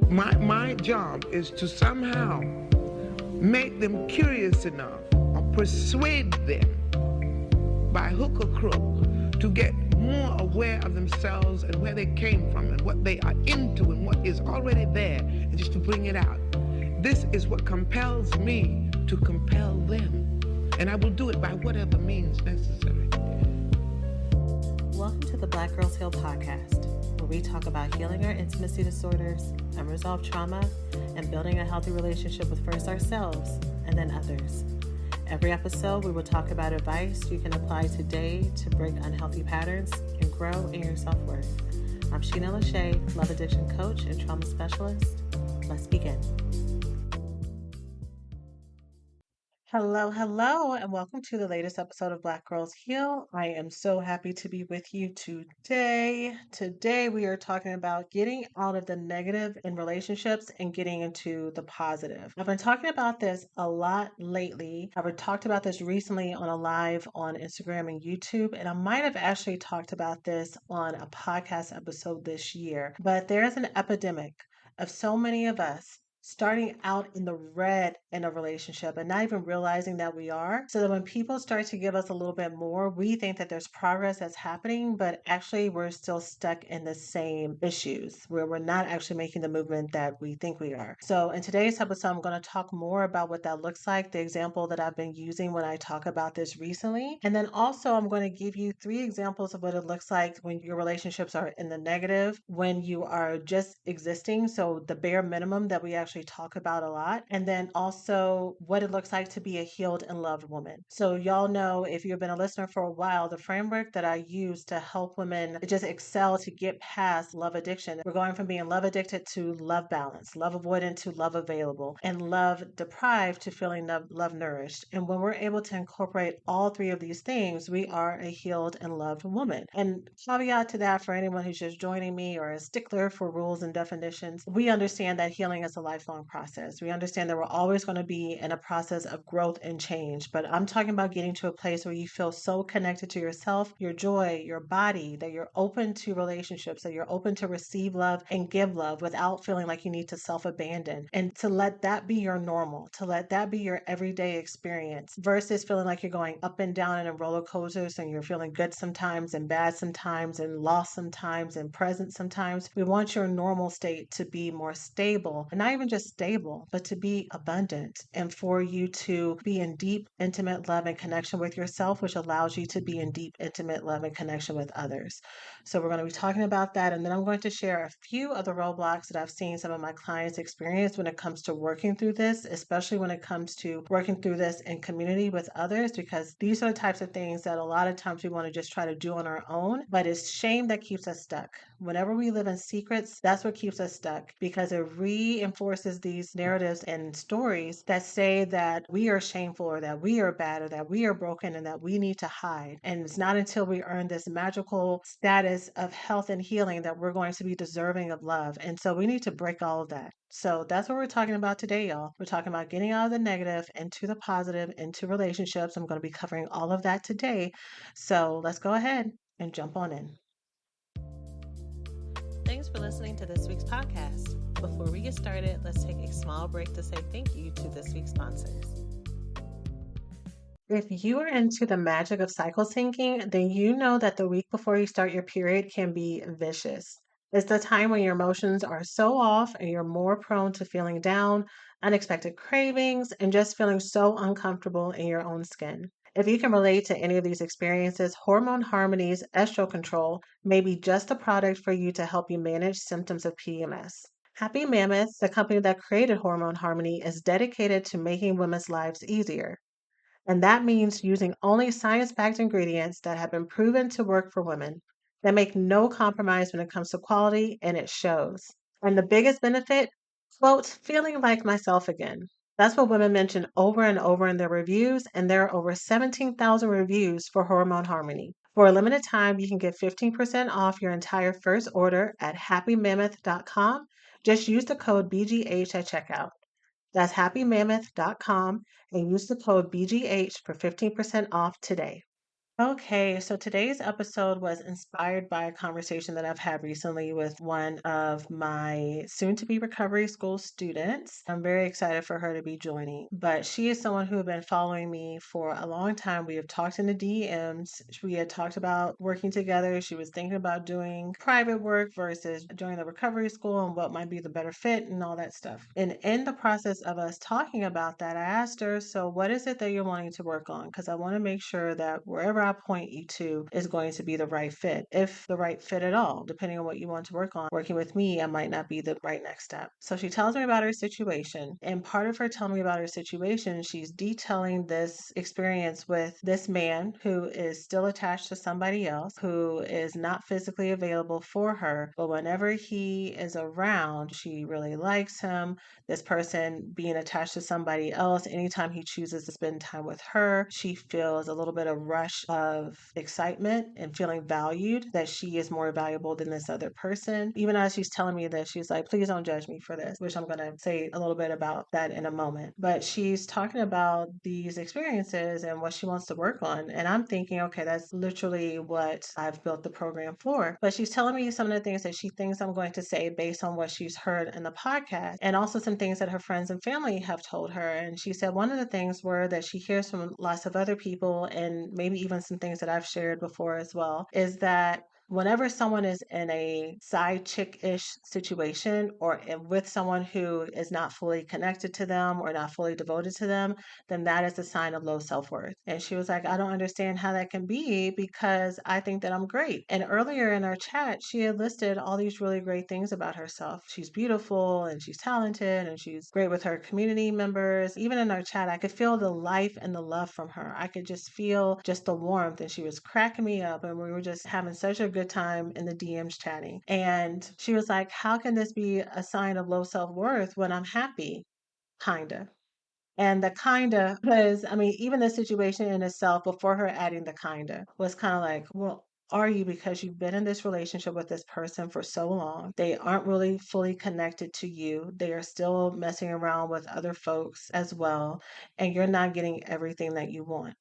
My job is to somehow make them curious enough or persuade them by hook or crook to get more aware of themselves and where they came from and what they are into and what is already there, and just to bring it out. This is what compels me to compel them, and I will do it by whatever means necessary. Welcome to the Black Girls Heal podcast, where we talk about healing our intimacy disorders, unresolved trauma, and building a healthy relationship with first ourselves and then others. Every episode, we will talk about advice you can apply today to break unhealthy patterns and grow in your self-worth. I'm Shena, love addiction coach and trauma specialist. Let's begin. Hello, and welcome to the latest episode of Black Girls Heal. I am so happy to be with you today. Today, we are talking about getting out of the negative in relationships and getting into the positive. I've been talking about this a lot lately. I've talked about this recently on a live on Instagram and YouTube, and I might have actually talked about this on a podcast episode this year. But there's an epidemic of so many of us starting out in the red in a relationship and not even realizing that we are. So that when people start to give us a little bit more, we think that there's progress that's happening, but actually we're still stuck in the same issues where we're not actually making the movement that we think we are. So in today's episode, I'm going to talk more about what that looks like, the example that I've been using when I talk about this recently. And then also I'm going to give you 3 examples of what it looks like when your relationships are in the negative, when you are just existing. So the bare minimum that we actually talk about a lot, and then also what it looks like to be a healed and loved woman. So y'all know, if you've been a listener for a while, the framework that I use to help women just excel to get past love addiction. We're going from being love addicted to love balance, love avoidant to love available, and love deprived to feeling love nourished. And when we're able to incorporate all 3 of these things, we are a healed and loved woman. And caveat to that, for anyone who's just joining me or a stickler for rules and definitions, we understand that healing is a lifelong process. We understand that we're always going to be in a process of growth and change, but I'm talking about getting to a place where you feel so connected to yourself, your joy, your body, that you're open to relationships, that you're open to receive love and give love without feeling like you need to self-abandon, and to let that be your normal, to let that be your everyday experience versus feeling like you're going up and down in a roller coasters and you're feeling good sometimes and bad sometimes and lost sometimes and present sometimes. We want your normal state to be more stable, and not even just stable, but to be abundant, and for you to be in deep, intimate love and connection with yourself, which allows you to be in deep, intimate love and connection with others. So we're going to be talking about that, and then I'm going to share a few of the roadblocks that I've seen some of my clients experience when it comes to working through this, especially when it comes to working through this in community with others, because these are the types of things that a lot of times we want to just try to do on our own, but it's shame that keeps us stuck. Whenever we live in secrets, that's what keeps us stuck, because it reinforces these narratives and stories that say that we are shameful or that we are bad or that we are broken and that we need to hide. And it's not until we earn this magical status of health and healing that we're going to be deserving of love. And so we need to break all of that. So that's what we're talking about today, y'all. We're talking about getting out of the negative into the positive, into relationships. I'm going to be covering all of that today. So let's go ahead and jump on in. Thanks for listening to this week's podcast. Before we get started, let's take a small break to say thank you to this week's sponsors. If you are into the magic of cycle syncing, then you know that the week before you start your period can be vicious. It's the time when your emotions are so off and you're more prone to feeling down, unexpected cravings, and just feeling so uncomfortable in your own skin. If you can relate to any of these experiences, Hormone Harmony's Estro Control may be just the product for you to help you manage symptoms of PMS. Happy Mammoth, the company that created Hormone Harmony, is dedicated to making women's lives easier. And that means using only science-backed ingredients that have been proven to work for women, that make no compromise when it comes to quality, and it shows. And the biggest benefit, quote, feeling like myself again. That's what women mention over and over in their reviews, and there are over 17,000 reviews for Hormone Harmony. For a limited time, you can get 15% off your entire first order at happymammoth.com. Just use the code BGH at checkout. That's happymammoth.com and use the code BGH for 15% off today. Okay, so today's episode was inspired by a conversation that I've had recently with one of my soon to be recovery school students. I'm very excited for her to be joining, but she is someone who had been following me for a long time. We have talked in the DMs. We had talked about working together. She was thinking about doing private work versus joining the recovery school and what might be the better fit and all that stuff. And in the process of us talking about that, I asked her, so what is it that you're wanting to work on? Because I want to make sure that wherever I point you to is going to be the right fit, if the right fit at all, depending on what you want to work on. Working with me, I might not be the right next step. So she tells me about her situation. And part of her telling me about her situation, she's detailing this experience with this man who is still attached to somebody else, who is not physically available for her. But whenever he is around, she really likes him. This person being attached to somebody else, anytime he chooses to spend time with her, she feels a little bit of rush of excitement and feeling valued, that she is more valuable than this other person. Even as she's telling me this, she's like, please don't judge me for this, which I'm going to say a little bit about that in a moment. But she's talking about these experiences and what she wants to work on. And I'm thinking, okay, that's literally what I've built the program for. But she's telling me some of the things that she thinks I'm going to say based on what she's heard in the podcast, and also some things that her friends and family have told her. And she said one of the things were that she hears from lots of other people, and maybe even some things that I've shared before as well, is that whenever someone is in a side chick-ish situation or with someone who is not fully connected to them or not fully devoted to them, then that is a sign of low self-worth. And she was like, I don't understand how that can be because I think that I'm great. And earlier in our chat, she had listed all these really great things about herself. She's beautiful and she's talented and she's great with her community members. Even in our chat, I could feel the life and the love from her. I could just feel just the warmth, and she was cracking me up, and we were just having such a good time in the DMs chatting. And she was like, how can this be a sign of low self-worth when I'm happy? Kinda. And the kinda was, I mean, even the situation in itself before her adding the kinda was kind of like, well, are you, because you've been in this relationship with this person for so long? They aren't really fully connected to you. They are still messing around with other folks as well, and you're not getting everything that you want.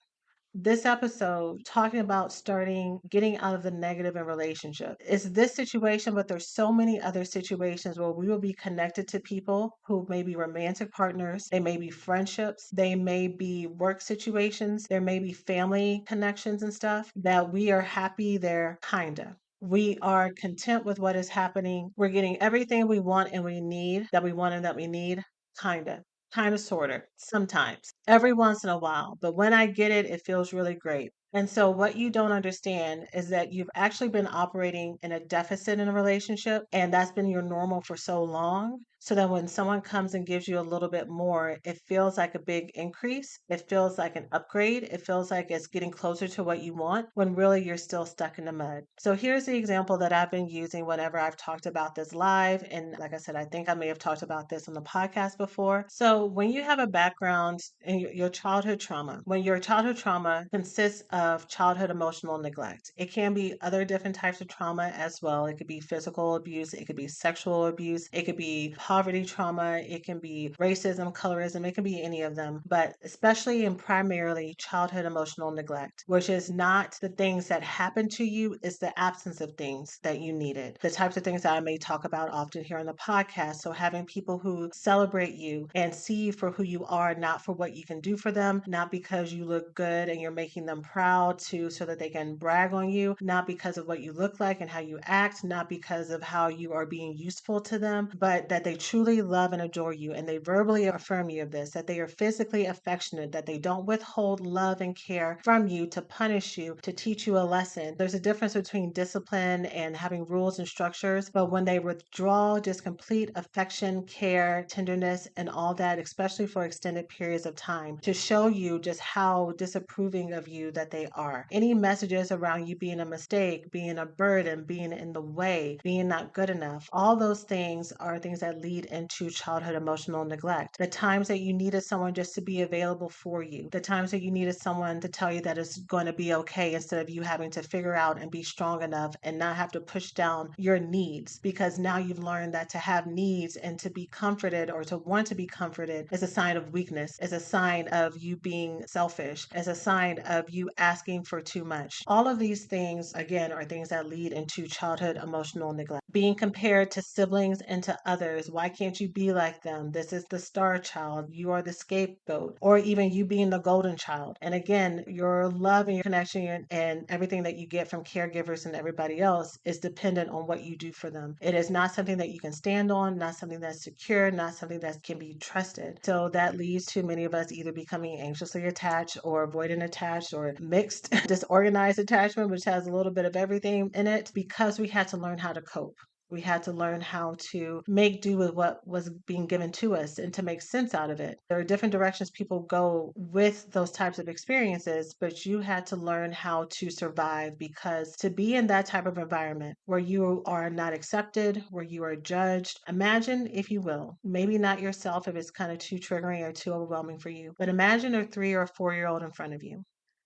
This episode talking about starting getting out of the negative in relationship is this situation, but there's so many other situations where we will be connected to people who may be romantic partners, they may be friendships, they may be work situations, there may be family connections and stuff, that we are happy there, kinda. We are content with what is happening. We're getting everything we want and we need, that we want and that we need, kinda. Kind of, sort of, sometimes, every once in a while. But when I get it, it feels really great. And so, what you don't understand is that you've actually been operating in a deficit in a relationship, and that's been your normal for so long. So that when someone comes and gives you a little bit more, it feels like a big increase. It feels like an upgrade. It feels like it's getting closer to what you want when really you're still stuck in the mud. So, here's the example that I've been using whenever I've talked about this live. And like I said, I think I may have talked about this on the podcast before. So, when you have a background in your childhood trauma, when your childhood trauma consists of childhood emotional neglect, it can be other different types of trauma as well. It could be physical abuse, it could be sexual abuse, it could be poverty trauma, it can be racism, colorism, it can be any of them, but especially and primarily childhood emotional neglect, which is not the things that happen to you, it's the absence of things that you needed. The types of things that I may talk about often here on the podcast. So having people who celebrate you and see you for who you are, not for what you can do for them, not because you look good and you're making them proud to so that they can brag on you, not because of what you look like and how you act, not because of how you are being useful to them, but that they truly love and adore you, and they verbally affirm you of this, that they are physically affectionate, that they don't withhold love and care from you to punish you, to teach you a lesson. There's a difference between discipline and having rules and structures, but when they withdraw just complete affection, care, tenderness, and all that, especially for extended periods of time, to show you just how disapproving of you that they are. Any messages around you being a mistake, being a burden, being in the way, being not good enough, all those things are things that lead into childhood emotional neglect. The times that you needed someone just to be available for you, the times that you needed someone to tell you that it's going to be okay, instead of you having to figure out and be strong enough and not have to push down your needs, because now you've learned that to have needs and to be comforted or to want to be comforted is a sign of weakness, is a sign of you being selfish, is a sign of you asking for too much. All of these things, again, are things that lead into childhood emotional neglect. Being compared to siblings and to others. Why can't you be like them? This is the star child. You are the scapegoat. Or even you being the golden child. And again, your love and your connection and everything that you get from caregivers and everybody else is dependent on what you do for them. It is not something that you can stand on, not something that's secure, not something that can be trusted. So that leads to many of us either becoming anxiously attached or avoidant attached or mixed, disorganized attachment, which has a little bit of everything in it because we had to learn how to cope. We had to learn how to make do with what was being given to us and to make sense out of it. There are different directions people go with those types of experiences, but you had to learn how to survive because to be in that type of environment where you are not accepted, where you are judged, imagine, if you will, maybe not yourself if it's kind of too triggering or too overwhelming for you, but imagine a 3 or 4 year old in front of you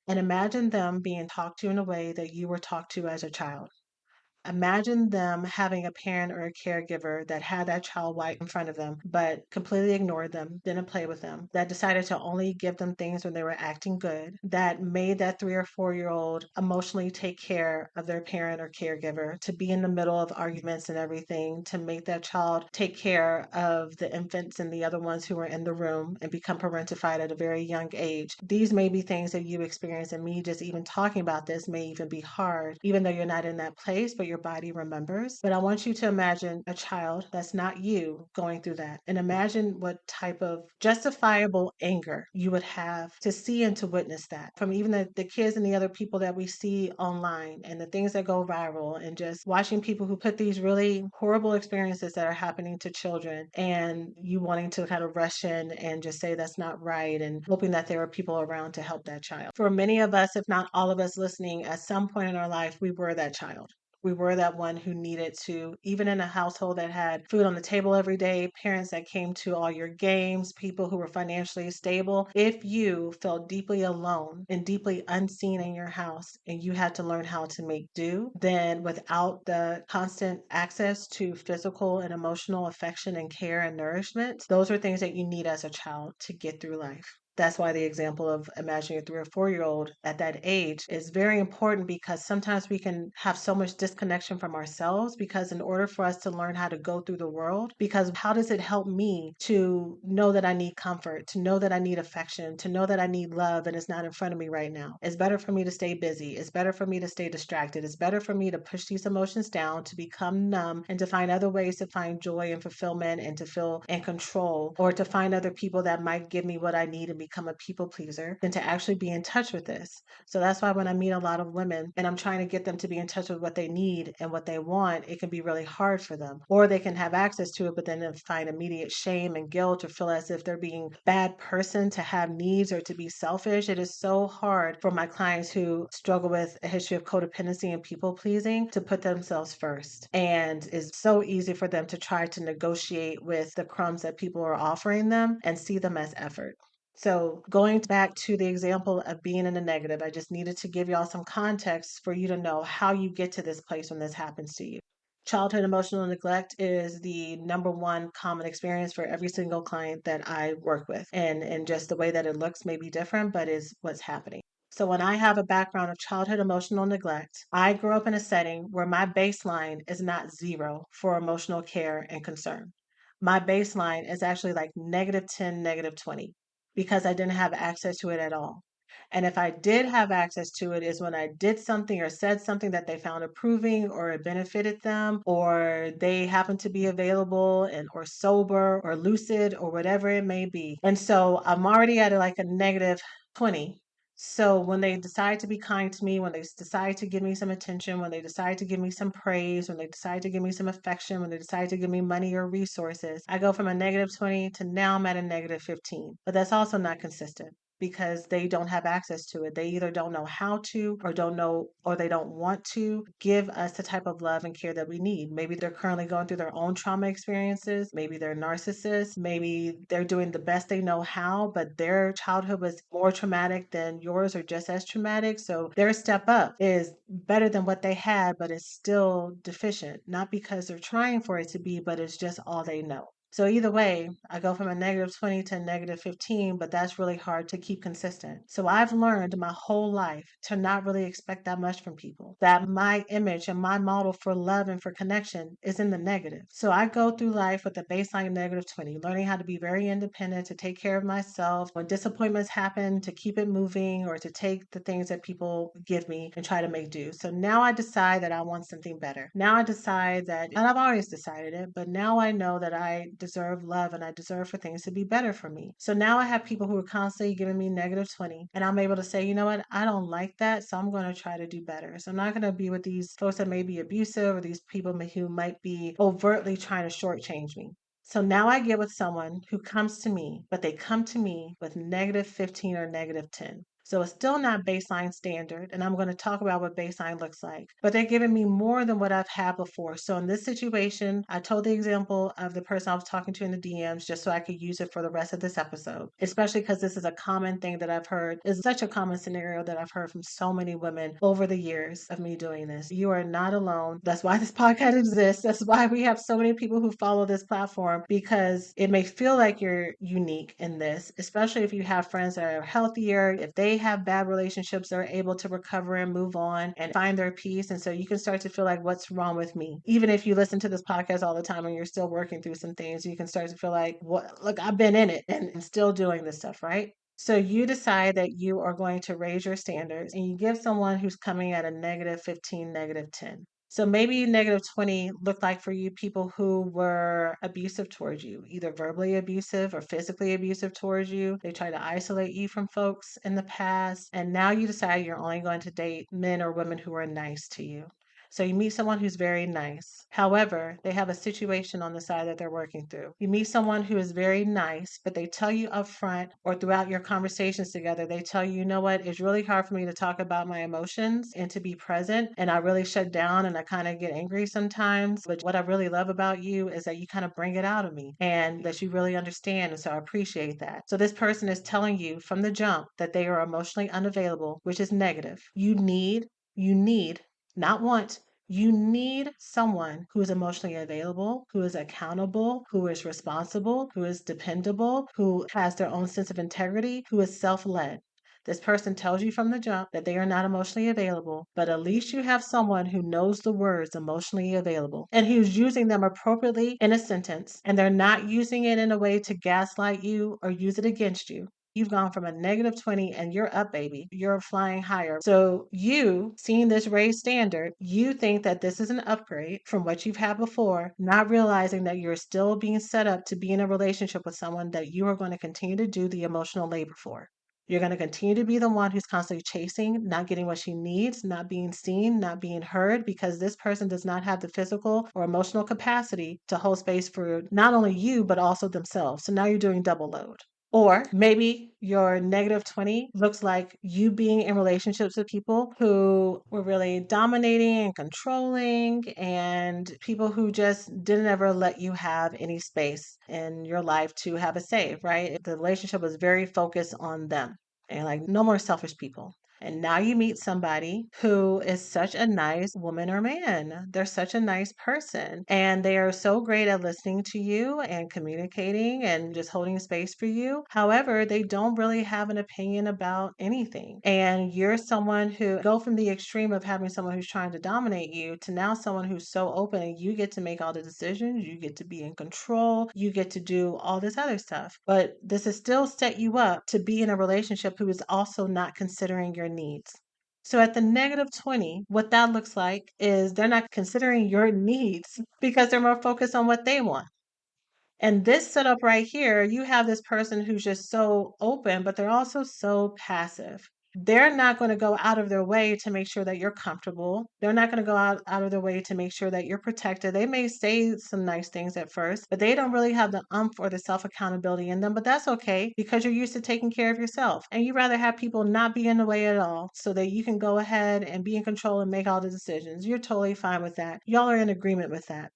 and imagine them being talked to in a way that you were talked to as a child. Imagine them having a parent or a caregiver that had that child right in front of them, but completely ignored them, didn't play with them, that decided to only give them things when they were acting good, that made that 3 or 4 year old emotionally take care of their parent or caregiver, to be in the middle of arguments and everything, to make that child take care of the infants and the other ones who were in the room and become parentified at a very young age. These may be things that you experience, and me just even talking about this may even be hard, even though you're not in that place, but your body remembers. But I want you to imagine a child that's not you going through that. And imagine what type of justifiable anger you would have to see and to witness that from even the kids and the other people that we see online and the things that go viral, and just watching people who put these really horrible experiences that are happening to children and you wanting to kind of rush in and just say that's not right and hoping that there are people around to help that child. For many of us, if not all of us listening, at some point in our life, we were that child. We were that one who needed to, even in a household that had food on the table every day, parents that came to all your games, people who were financially stable. If you felt deeply alone and deeply unseen in your house and you had to learn how to make do, then without the constant access to physical and emotional affection and care and nourishment, those are things that you need as a child to get through life. That's why the example of imagining a 3 or 4 year old at that age is very important, because sometimes we can have so much disconnection from ourselves, because in order for us to learn how to go through the world, because how does it help me to know that I need comfort, to know that I need affection, to know that I need love and it's not in front of me right now? It's better for me to stay busy. It's better for me to stay distracted. It's better for me to push these emotions down, to become numb, and to find other ways to find joy and fulfillment and to feel in control, or to find other people that might give me what I need and become a people pleaser, than to actually be in touch with this. So that's why when I meet a lot of women and I'm trying to get them to be in touch with what they need and what they want, it can be really hard for them. Or they can have access to it, but then they find immediate shame and guilt or feel as if they're being a bad person to have needs or to be selfish. It is so hard for my clients who struggle with a history of codependency and people pleasing to put themselves first. And it's so easy for them to try to negotiate with the crumbs that people are offering them and see them as effort. So, going back to the example of being in the negative, I just needed to give y'all some context for you to know how you get to this place when this happens to you. Childhood emotional neglect is the number one common experience for every single client that I work with. And just the way that it looks may be different, but is what's happening. So, when I have a background of childhood emotional neglect, I grew up in a setting where my baseline is not zero for emotional care and concern. My baseline is actually like -10, -20, because I didn't have access to it at all. And if I did have access to it, is when I did something or said something that they found approving or it benefited them, or they happened to be available and or sober or lucid or whatever it may be. And so I'm already at like a -20. So when they decide to be kind to me, when they decide to give me some attention, when they decide to give me some praise, when they decide to give me some affection, when they decide to give me money or resources, I go from a -20 to now I'm at a -15. But that's also not consistent, because they don't have access to it. They either don't know how to, or don't know, or they don't want to give us the type of love and care that we need. Maybe they're currently going through their own trauma experiences. Maybe they're narcissists. Maybe they're doing the best they know how, but their childhood was more traumatic than yours or just as traumatic. So their step up is better than what they had, but it's still deficient. Not because they're trying for it to be, but it's just all they know. So either way, I go from a negative 20 to a negative 15, but that's really hard to keep consistent. So I've learned my whole life to not really expect that much from people, that my image and my model for love and for connection is in the negative. So I go through life with a baseline negative 20, learning how to be very independent, to take care of myself. When disappointments happen, to keep it moving or to take the things that people give me and try to make do. So now I decide that I want something better. Now I decide that, and I've always decided it, but now I know that I deserve love and I deserve for things to be better for me. So now I have people who are constantly giving me negative 20, and I'm able to say, you know what, I don't like that, so I'm going to try to do better. So I'm not going to be with these folks that may be abusive or these people who might be overtly trying to shortchange me. So now I get with someone who comes to me, but they come to me with negative 15 or negative 10. So it's still not baseline standard, and I'm going to talk about what baseline looks like. But they're giving me more than what I've had before. So in this situation, I told the example of the person I was talking to in the DMs just so I could use it for the rest of this episode, especially because this is a common thing that I've heard. It's such a common scenario that I've heard from so many women over the years of me doing this. You are not alone. That's why this podcast exists. That's why we have so many people who follow this platform, because it may feel like you're unique in this, especially if you have friends that are healthier. If they have bad relationships, they're able to recover and move on and find their peace. And so you can start to feel like, what's wrong with me? Even if you listen to this podcast all the time and you're still working through some things, you can start to feel like, what? Look, I've been in it and still doing this stuff, right? So you decide that you are going to raise your standards and you give someone who's coming at a negative 15, negative 10. So maybe negative 20 looked like for you people who were abusive towards you, either verbally abusive or physically abusive towards you. They try to isolate you from folks in the past. And now you decide you're only going to date men or women who are nice to you. So you meet someone who's very nice. However, they have a situation on the side that they're working through. You meet someone who is very nice, but they tell you up front or throughout your conversations together, they tell you, you know what, it's really hard for me to talk about my emotions and to be present. And I really shut down and I kind of get angry sometimes. But what I really love about you is that you kind of bring it out of me and that you really understand. And so I appreciate that. So this person is telling you from the jump that they are emotionally unavailable, which is negative. You need, not want, you need someone who is emotionally available, who is accountable, who is responsible, who is dependable, who has their own sense of integrity, who is self led. This person tells you from the jump that they are not emotionally available, but at least you have someone who knows the words emotionally available and who's using them appropriately in a sentence, and they're not using it in a way to gaslight you or use it against you. You've gone from a negative 20 and you're up, baby. You're flying higher. So, you seeing this raised standard, you think that this is an upgrade from what you've had before, not realizing that you're still being set up to be in a relationship with someone that you are going to continue to do the emotional labor for. You're going to continue to be the one who's constantly chasing, not getting what she needs, not being seen, not being heard, because this person does not have the physical or emotional capacity to hold space for not only you, but also themselves. So now you're doing double load. Or maybe your negative 20 looks like you being in relationships with people who were really dominating and controlling, and people who just didn't ever let you have any space in your life to have a say, right? The relationship was very focused on them and like no more selfish people. And now you meet somebody who is such a nice woman or man. They're such a nice person. And they are so great at listening to you and communicating and just holding space for you. However, they don't really have an opinion about anything. And you're someone who go from the extreme of having someone who's trying to dominate you to now someone who's so open and you get to make all the decisions. You get to be in control. You get to do all this other stuff. But this has still set you up to be in a relationship who is also not considering your needs. So at the negative 20, what that looks like is they're not considering your needs because they're more focused on what they want. And this setup right here, you have this person who's just so open, but they're also so passive. They're not going to go out of their way to make sure that you're comfortable. They're not going to go out of their way to make sure that you're protected. They may say some nice things at first, but they don't really have the umph or the self accountability in them. But that's okay because you're used to taking care of yourself. And you rather have people not be in the way at all so that you can go ahead and be in control and make all the decisions. You're totally fine with that. Y'all are in agreement with that.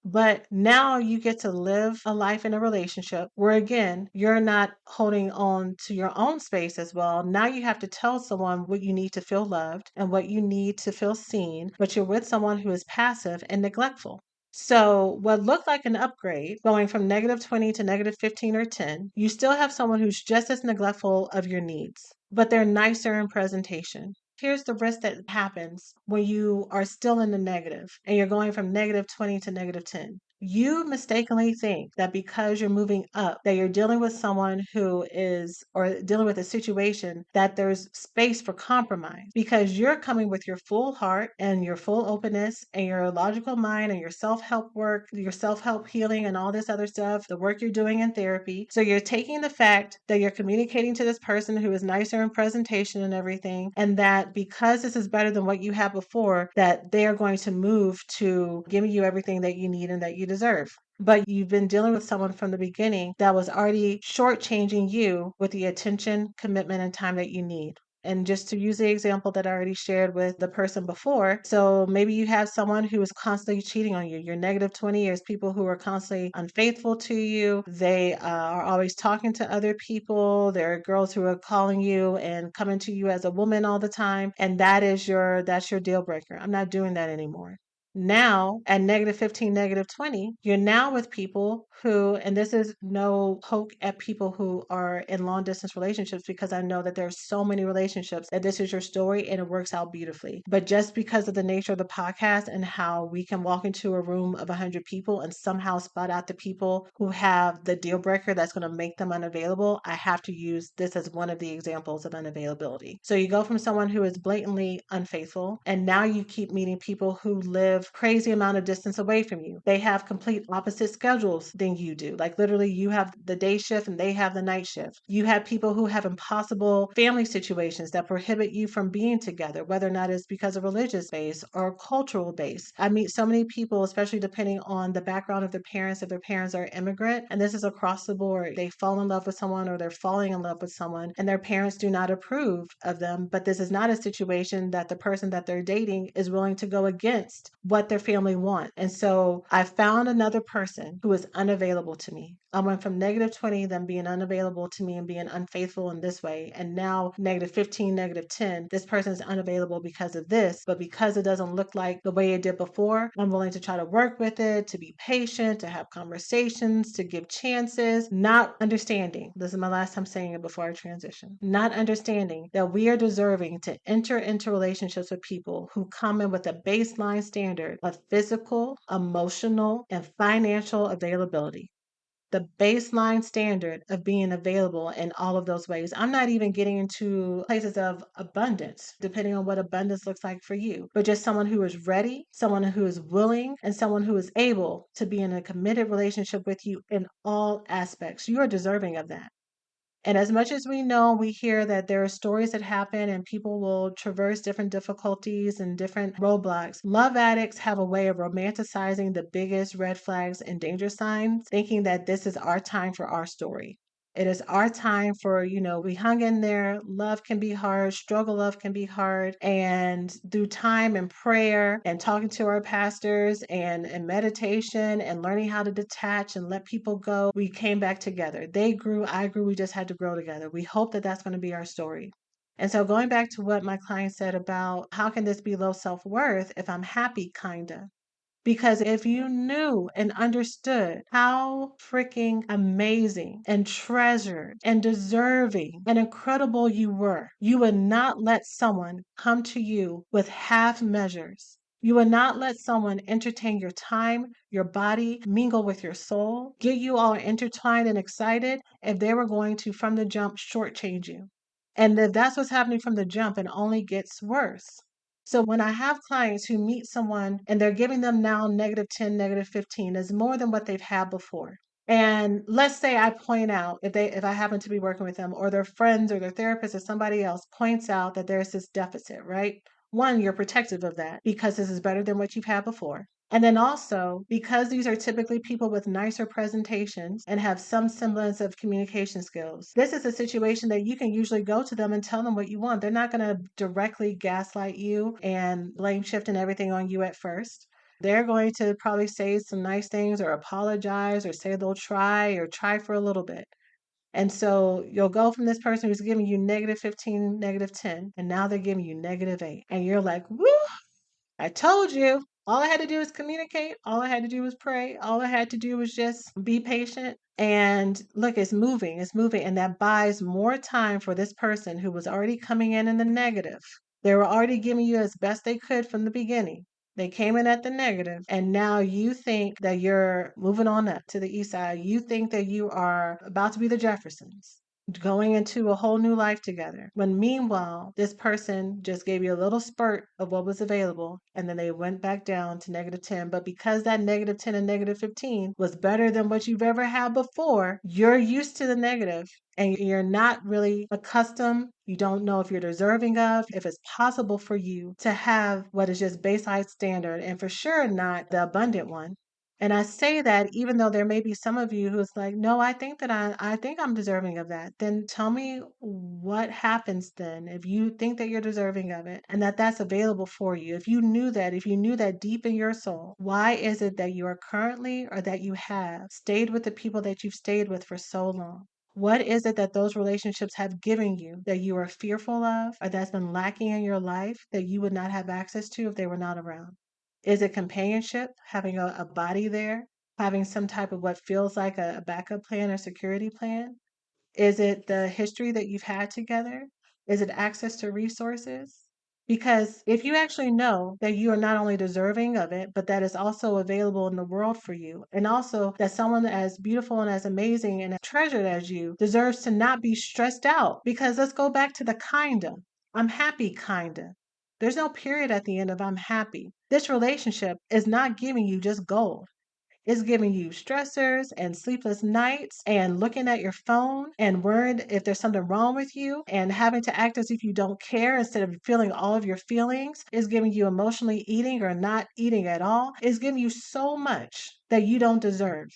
But now you get to live a life in a relationship where, again, you're not holding on to your own space as well. Now you have to tell someone what you need to feel loved and what you need to feel seen, but you're with someone who is passive and neglectful. So, what looked like an upgrade, going from -20 to -15 or 10, you still have someone who's just as neglectful of your needs, but they're nicer in presentation. Here's the risk that happens when you are still in the negative and you're going from -20 to -10. You mistakenly think that because you're moving up, that you're dealing with someone who is, or dealing with a situation that there's space for compromise because you're coming with your full heart and your full openness and your logical mind and your self help work, your self help healing, and all this other stuff, the work you're doing in therapy. So you're taking the fact that you're communicating to this person who is nicer in presentation and everything, and that because this is better than what you had before, that they are going to move to giving you everything that you need and that you deserve. But you've been dealing with someone from the beginning that was already shortchanging you with the attention, commitment, and time that you need. And just to use the example that I already shared with the person before, so maybe you have someone who is constantly cheating on you. Your -20 years, people who are constantly unfaithful to you. They are always talking to other people. There are girls who are calling you and coming to you as a woman all the time, and that's your deal breaker. I'm not doing that anymore. Now, at -15, -20, you're now with people who, and this is no poke at people who are in long distance relationships because I know that there's so many relationships that this is your story and it works out beautifully. But just because of the nature of the podcast and how we can walk into a room of 100 people and somehow spot out the people who have the deal breaker that's going to make them unavailable, I have to use this as one of the examples of unavailability. So you go from someone who is blatantly unfaithful, and now you keep meeting people who live crazy amount of distance away from you. They have complete opposite schedules than you do. Like literally you have the day shift and they have the night shift. You have people who have impossible family situations that prohibit you from being together, whether or not it's because of religious base or cultural base. I meet so many people, especially depending on the background of their parents, if their parents are immigrant, and this is across the board. They fall in love with someone or they're falling in love with someone and their parents do not approve of them, but this is not a situation that the person that they're dating is willing to go against what their family want. And so I found another person who is unavailable to me. I went from -20, them being unavailable to me and being unfaithful in this way, and now -15, -10. This person is unavailable because of this, but because it doesn't look like the way it did before, I'm willing to try to work with it, to be patient, to have conversations, to give chances, not understanding. This is my last time saying it before I transition. Not understanding that we are deserving to enter into relationships with people who come in with a baseline standard of physical, emotional, and financial availability, the baseline standard of being available in all of those ways. I'm not even getting into places of abundance, depending on what abundance looks like for you, but just someone who is ready, someone who is willing, and someone who is able to be in a committed relationship with you in all aspects. You are deserving of that. And as much as we know, we hear that there are stories that happen and people will traverse different difficulties and different roadblocks. Love addicts have a way of romanticizing the biggest red flags and danger signs, thinking that this is our time for our story. It is our time for, we hung in there. Love can be hard. Struggle love can be hard. And through time and prayer and talking to our pastors and meditation and learning how to detach and let people go, we came back together. They grew, I grew. We just had to grow together. We hope that that's going to be our story. And so going back to what my client said about how can this be low self-worth if I'm happy, kinda. Because if you knew and understood how freaking amazing and treasured and deserving and incredible you were, you would not let someone come to you with half measures. You would not let someone entertain your time, your body, mingle with your soul, get you all intertwined and excited if they were going to, from the jump, shortchange you. And if that's what's happening from the jump, it only gets worse. So when I have clients who meet someone and they're giving them now -10, -15 is more than what they've had before. And let's say I point out if I happen to be working with them or their friends or their therapist or somebody else points out that there's this deficit, right? One, you're protective of that because this is better than what you've had before. And then also, because these are typically people with nicer presentations and have some semblance of communication skills, this is a situation that you can usually go to them and tell them what you want. They're not going to directly gaslight you and blame shift and everything on you at first. They're going to probably say some nice things or apologize or say they'll try or try for a little bit. And so you'll go from this person who's giving you -15, -10, and now they're giving you -8. And you're like, woo, I told you. All I had to do was communicate. All I had to do was pray. All I had to do was just be patient. And look, it's moving, it's moving. And that buys more time for this person who was already coming in the negative. They were already giving you as best they could from the beginning. They came in at the negative, and now you think that you're moving on up to the east side. You think that you are about to be the Jeffersons, going into a whole new life together. When meanwhile, this person just gave you a little spurt of what was available, and then they went back down to -10. But because that -10 and -15 was better than what you've ever had before, you're used to the negative and you're not really accustomed. You don't know if you're deserving of, if it's possible for you to have what is just baseline standard, and for sure not the abundant one. And I say that even though there may be some of you who's like, no, I think that I think I'm deserving of that. Then tell me what happens then if you think that you're deserving of it and that that's available for you. If you knew that deep in your soul, why is it that you are currently or that you have stayed with the people that you've stayed with for so long? What is it that those relationships have given you that you are fearful of or that's been lacking in your life that you would not have access to if they were not around? Is it companionship, having a body there, having some type of what feels like a backup plan or security plan? Is it the history that you've had together? Is it access to resources? Because if you actually know that you are not only deserving of it, but that it's also available in the world for you, and also that someone as beautiful and as amazing and as treasured as you deserves to not be stressed out. Because let's go back to the kinda. I'm happy, kinda. There's no period at the end of I'm happy. This relationship is not giving you just gold. It's giving you stressors and sleepless nights and looking at your phone and worried if there's something wrong with you and having to act as if you don't care instead of feeling all of your feelings. It's giving you emotionally eating or not eating at all. It's giving you so much that you don't deserve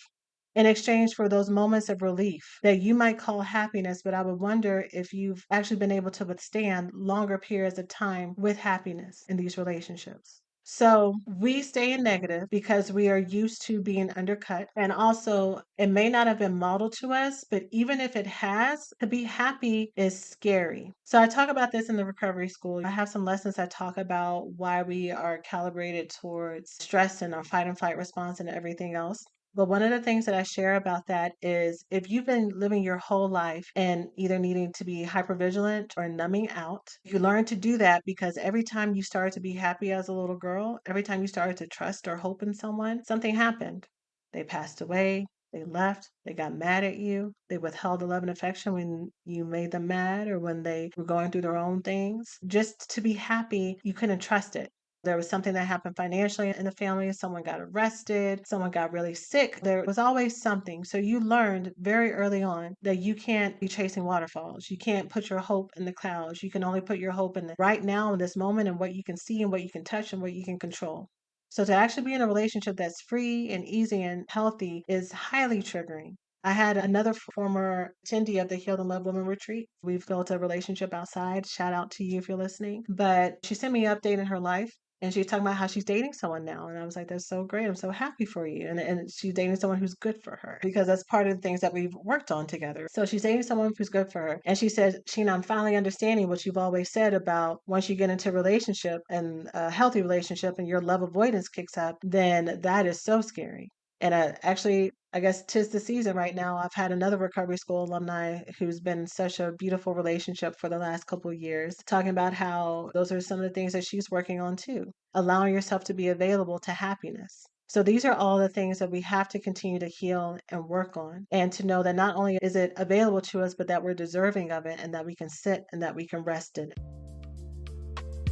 in exchange for those moments of relief that you might call happiness, but I would wonder if you've actually been able to withstand longer periods of time with happiness in these relationships. So we stay in negative because we are used to being undercut. And also, it may not have been modeled to us, but even if it has, to be happy is scary. So I talk about this in the recovery school. I have some lessons that talk about why we are calibrated towards stress and our fight and flight response and everything else. But one of the things that I share about that is if you've been living your whole life and either needing to be hypervigilant or numbing out, you learn to do that because every time you started to be happy as a little girl, every time you started to trust or hope in someone, something happened. They passed away, they left, they got mad at you, they withheld the love and affection when you made them mad or when they were going through their own things. Just to be happy, you couldn't trust it. There was something that happened financially in the family. Someone got arrested. Someone got really sick. There was always something. So you learned very early on that you can't be chasing waterfalls. You can't put your hope in the clouds. You can only put your hope in the right now, in this moment, and what you can see and what you can touch and what you can control. So to actually be in a relationship that's free and easy and healthy is highly triggering. I had another former attendee of the Healed and Love Women Retreat. We've built a relationship outside. Shout out to you if you're listening. But she sent me an update in her life. And she's talking about how she's dating someone now. And I was like, that's so great. I'm so happy for you. And she's dating someone who's good for her because that's part of the things that we've worked on together. So she's dating someone who's good for her. And she said, Sheena, I'm finally understanding what you've always said about once you get into a relationship and a healthy relationship and your love avoidance kicks up, then that is so scary. And I guess 'tis the season right now. I've had another recovery school alumni who's been in such a beautiful relationship for the last couple of years, talking about how those are some of the things that she's working on too, allowing yourself to be available to happiness. So these are all the things that we have to continue to heal and work on, and to know that not only is it available to us, but that we're deserving of it and that we can sit and that we can rest in it.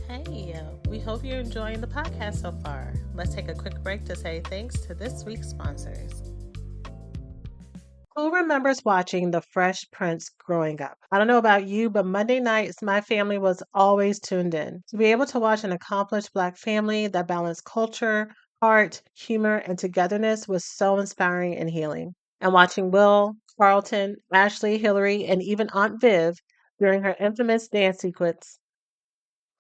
Hey, we hope you're enjoying the podcast so far. Let's take a quick break to say thanks to this week's sponsors. Who remembers watching The Fresh Prince growing up? I don't know about you, but Monday nights, my family was always tuned in. To be able to watch an accomplished Black family that balanced culture, art, humor, and togetherness was so inspiring and healing. And watching Will, Carlton, Ashley, Hillary, and even Aunt Viv during her infamous dance sequence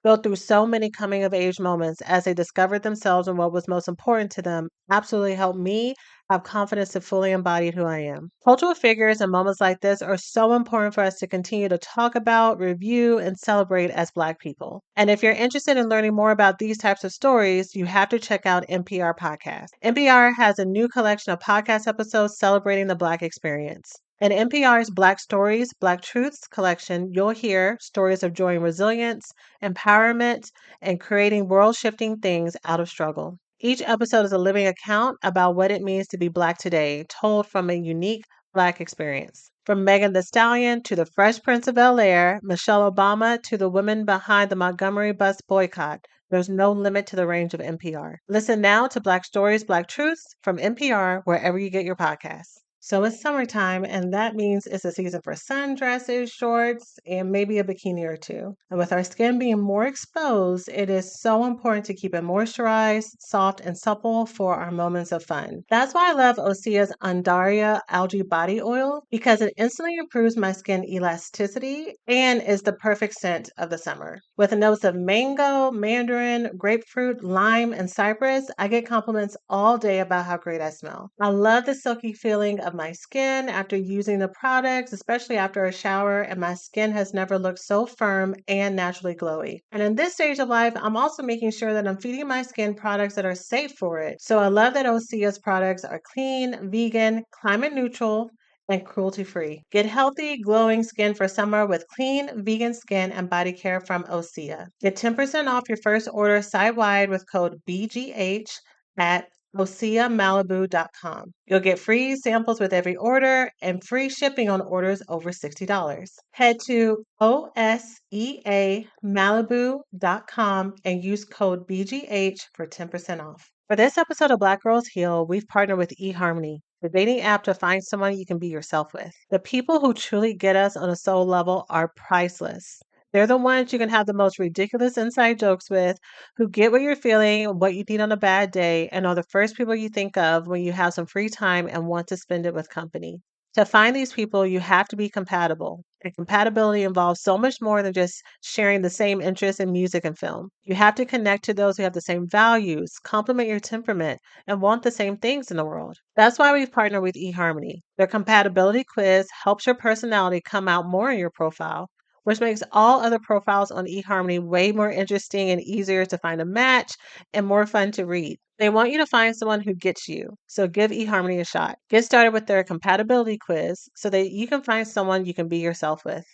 go through so many coming of age moments as they discovered themselves and what was most important to them absolutely helped me have confidence to fully embody who I am. Cultural figures and moments like this are so important for us to continue to talk about, review, and celebrate as Black people. And if you're interested in learning more about these types of stories, you have to check out NPR Podcast. NPR has a new collection of podcast episodes celebrating the Black experience. In NPR's Black Stories, Black Truths collection, you'll hear stories of joy and resilience, empowerment, and creating world shifting things out of struggle. Each episode is a living account about what it means to be Black today, told from a unique Black experience. From Megan Thee Stallion to the Fresh Prince of Bel Air, Michelle Obama to the women behind the Montgomery bus boycott, there's no limit to the range of NPR. Listen now to Black Stories, Black Truths from NPR wherever you get your podcasts. So it's summertime, and that means it's a season for sundresses, shorts, and maybe a bikini or two. And with our skin being more exposed, it is so important to keep it moisturized, soft, and supple for our moments of fun. That's why I love Osea's Undaria Algae Body Oil because it instantly improves my skin elasticity and is the perfect scent of the summer. With notes of mango, mandarin, grapefruit, lime, and cypress, I get compliments all day about how great I smell. I love the silky feeling of my skin after using the products, especially after a shower, and my skin has never looked so firm and naturally glowy. And in this stage of life, I'm also making sure that I'm feeding my skin products that are safe for it. So I love that Osea's products are clean, vegan, climate neutral, and cruelty free. Get healthy, glowing skin for summer with clean, vegan skin and body care from Osea. Get 10% off your first order site wide with code BGH at OseaMalibu.com. You'll get free samples with every order and free shipping on orders over $60. Head to OSEAMalibu.com and use code BGH for 10% off. For this episode of Black Girls Heal, we've partnered with eHarmony, the dating app to find someone you can be yourself with. The people who truly get us on a soul level are priceless. They're the ones you can have the most ridiculous inside jokes with, who get what you're feeling, what you need on a bad day, and are the first people you think of when you have some free time and want to spend it with company. To find these people, you have to be compatible. And compatibility involves so much more than just sharing the same interests in music and film. You have to connect to those who have the same values, complement your temperament, and want the same things in the world. That's why we've partnered with eHarmony. Their compatibility quiz helps your personality come out more in your profile, which makes all other profiles on eHarmony way more interesting and easier to find a match and more fun to read. They want you to find someone who gets you, so give eHarmony a shot. Get started with their compatibility quiz so that you can find someone you can be yourself with.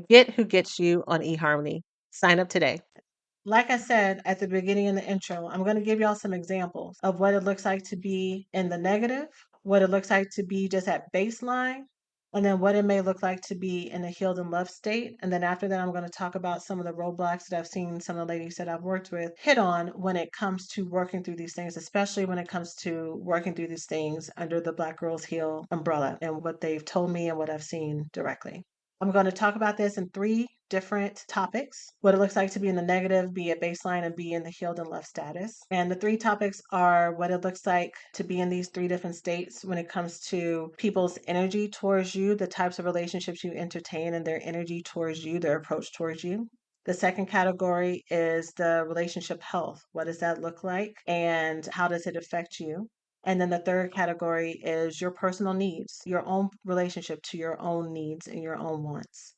Get who gets you on eHarmony. Sign up today. Like I said at the beginning in the intro, I'm going to give y'all some examples of what it looks like to be in the negative, what it looks like to be just at baseline, and then what it may look like to be in a healed and loved state. And then after that, I'm going to talk about some of the roadblocks that I've seen some of the ladies that I've worked with hit on when it comes to working through these things, especially when it comes to working through these things under the Black Girls Heal umbrella and what they've told me and what I've seen directly. I'm going to talk about this in three different topics: what it looks like to be in the negative, be at baseline, and be in the healed and love status. And the three topics are what it looks like to be in these three different states when it comes to people's energy towards you, the types of relationships you entertain, and their energy towards you, their approach towards you. The second category is the relationship health. What does that look like? And how does it affect you? And then the third category is your personal needs, your own relationship to your own needs and your own wants.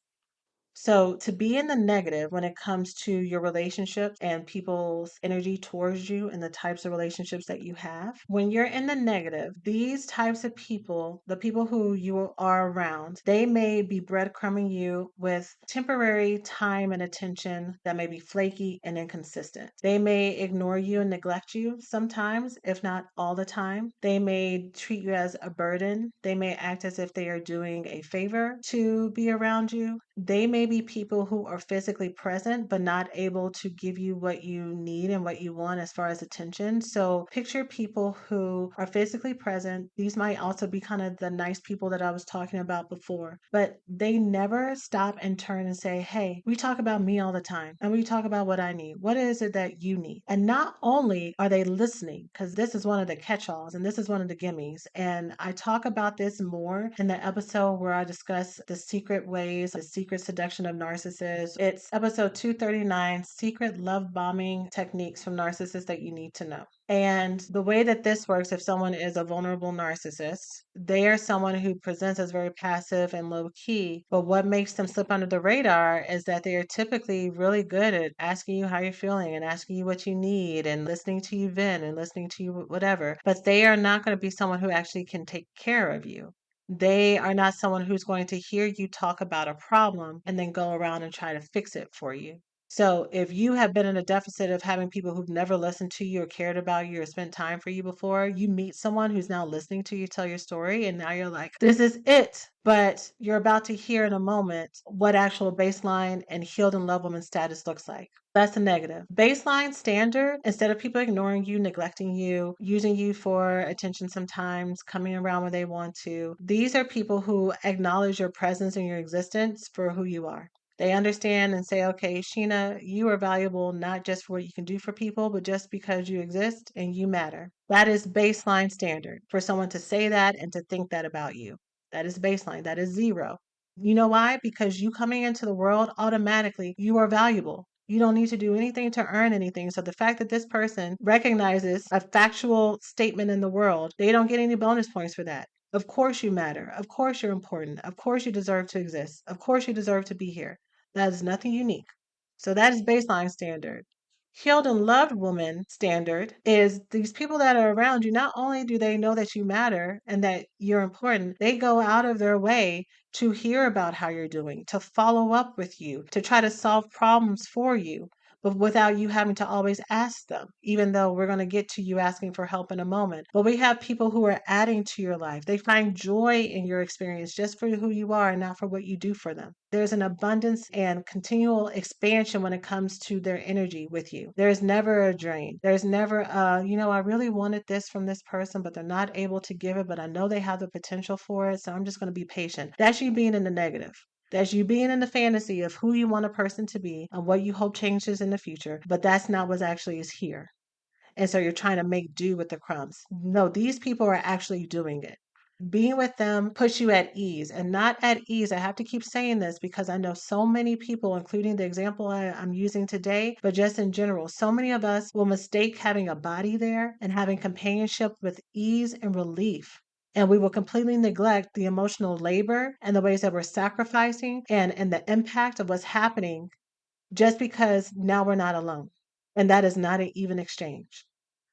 So, to be in the negative when it comes to your relationships and people's energy towards you and the types of relationships that you have, when you're in the negative, these types of people, the people who you are around, they may be breadcrumbing you with temporary time and attention that may be flaky and inconsistent. They may ignore you and neglect you sometimes, if not all the time. They may treat you as a burden. They may act as if they are doing a favor to be around you. They may be people who are physically present but not able to give you what you need and what you want as far as attention. So picture people who are physically present. These might also be kind of the nice people that I was talking about before, but they never stop and turn and say, hey, we talk about me all the time and we talk about what I need. What is it that you need? And not only are they listening, because this is one of the catch-alls and this is one of the gimmies. And I talk about this more in the episode where I discuss the secret ways, the secret Secret Seduction of Narcissists. It's episode 239, Secret Love Bombing Techniques from Narcissists That You Need to Know. And the way that this works, if someone is a vulnerable narcissist, they are someone who presents as very passive and low key. But what makes them slip under the radar is that they are typically really good at asking you how you're feeling and asking you what you need and listening to you vent and listening to you whatever. But they are not going to be someone who actually can take care of you. They are not someone who's going to hear you talk about a problem and then go around and try to fix it for you. So if you have been in a deficit of having people who've never listened to you or cared about you or spent time for you before, you meet someone who's now listening to you tell your story, and now you're like, this is it. But you're about to hear in a moment what actual baseline and healed and love woman status looks like. That's a negative. Baseline standard, instead of people ignoring you, neglecting you, using you for attention sometimes, coming around when they want to, these are people who acknowledge your presence and your existence for who you are. They understand and say, okay, Sheena, you are valuable not just for what you can do for people, but just because you exist and you matter. That is baseline standard for someone to say that and to think that about you. That is baseline. That is zero. You know why? Because you coming into the world, automatically, you are valuable. You don't need to do anything to earn anything. So the fact that this person recognizes a factual statement in the world, they don't get any bonus points for that. Of course you matter. Of course you're important. Of course you deserve to exist. Of course you deserve to be here. That is nothing unique. So that is baseline standard. Healed and loved woman standard is these people that are around you, not only do they know that you matter and that you're important, they go out of their way to hear about how you're doing, to follow up with you, to try to solve problems for you, but without you having to always ask them, even though we're going to get to you asking for help in a moment. But we have people who are adding to your life. They find joy in your experience just for who you are and not for what you do for them. There's an abundance and continual expansion when it comes to their energy with you. There's never a drain. There's never I really wanted this from this person, but they're not able to give it, but I know they have the potential for it, so I'm just going to be patient. That's you being in the negative. That's you being in the fantasy of who you want a person to be and what you hope changes in the future, but that's not what actually is here. And so you're trying to make do with the crumbs. No, these people are actually doing it. Being with them puts you at ease and not at ease. I have to keep saying this because I know so many people, including the example I'm using today, but just in general, so many of us will mistake having a body there and having companionship with ease and relief. And we will completely neglect the emotional labor and the ways that we're sacrificing and the impact of what's happening just because now we're not alone. And that is not an even exchange.